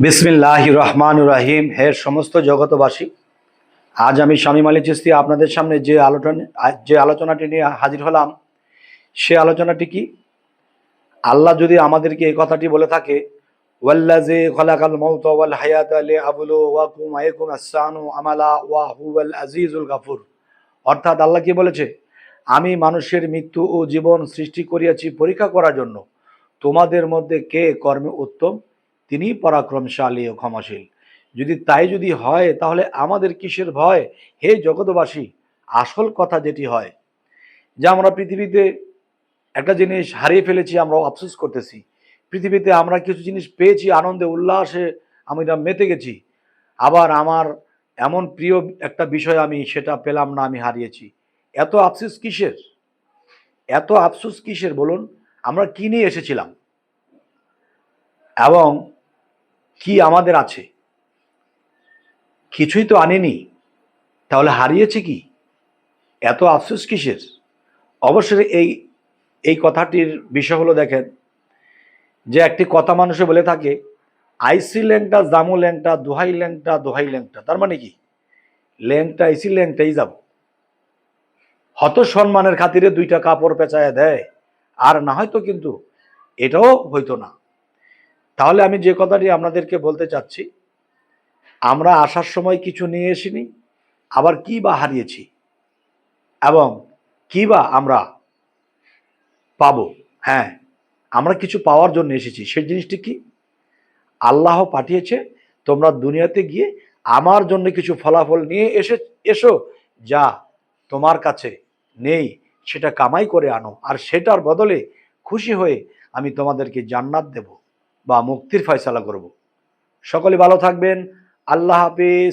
বিসমিল্লাহির রহমানির রহিম। হে সমস্ত জগতবাসী, আজ আমি শামীম আলী চিশতি আপনাদের সামনে যে আলোচনাটি নিয়ে হাজির হলাম, সে আলোচনাটি কি? আল্লাহ যদি আমাদেরকে এই কথাটি বলে থাকে, ওয়াল্লাযী খালাকাল মাউতা ওয়াল হায়াতা লিয়াবলুওয়াকুম আইয়ুকুম আহসানু আমালা ওয়া হুয়াল আজিজুল গাফুর, অর্থাৎ আল্লাহ কি বলেছে, আমি মানুষের মৃত্যু ও জীবন সৃষ্টি করিয়াছি পরীক্ষা করার জন্য, তোমাদের মধ্যে কে কর্মে উত্তম, তিনি পরাক্রমশালী ও ক্ষমাশীল। যদি হয় তাহলে আমাদের কিসের ভয়? হে জগৎবাসী, আসল কথা যেটি হয় যে আমরা পৃথিবীতে একটা জিনিস হারিয়ে ফেলেছি, আমরা আফসোস করতেছি। পৃথিবীতে আমরা কিছু জিনিস পেয়েছি, আনন্দে উল্লাসে আমরা মেতে গেছি। আবার আমার এমন প্রিয় একটা বিষয় আমি সেটা পেলাম না, আমি হারিয়েছি। এত আফসোস কিসের? এত আফসোস কিসের বলুন? আমরা কি নিয়ে এসেছিলাম এবং কি আমাদের আছে? কিছুই তো আনেনি, তাহলে হারিয়েছে কি? এত আফসোস কিসের? অবশ্যই এই কথাটির বিষয় হলো, দেখেন যে একটি কথা মানুষে বলে থাকে, আইসি ল্যাংটা জামু ল্যাংটা, দোহাই ল্যাংটা দোহাই ল্যাংটা। তার মানে কি? ল্যাংটা আইসি ল্যাংটাই যাব। হত সম্মানের খাতিরে দুইটা কাপড় পেঁচায় দেয়, আর না হয়তো কিন্তু এটাও হইতো না। তাহলে আমি যে কথাটি আপনাদেরকে বলতে চাচ্ছি, আমরা আসার সময় কিছু নিয়ে এসিনি, আবার কি বা হারিয়েছি এবং কি বা আমরা পাবো। হ্যাঁ, আমরা কিছু পাওয়ার জন্য এসেছি। সেই জিনিসটি কি? আল্লাহ পাঠিয়েছে তোমরা দুনিয়াতে গিয়ে আমার জন্য কিছু ফলাফল নিয়ে এসো, যা তোমার কাছে নেই সেটা কামাই করে আনো, আর সেটার বদলে খুশি হয়ে আমি তোমাদেরকে জান্নাত দেব বা মুক্তির ফয়সালা করব। সকলে ভালো থাকবেন। আল্লাহ হাফিজ।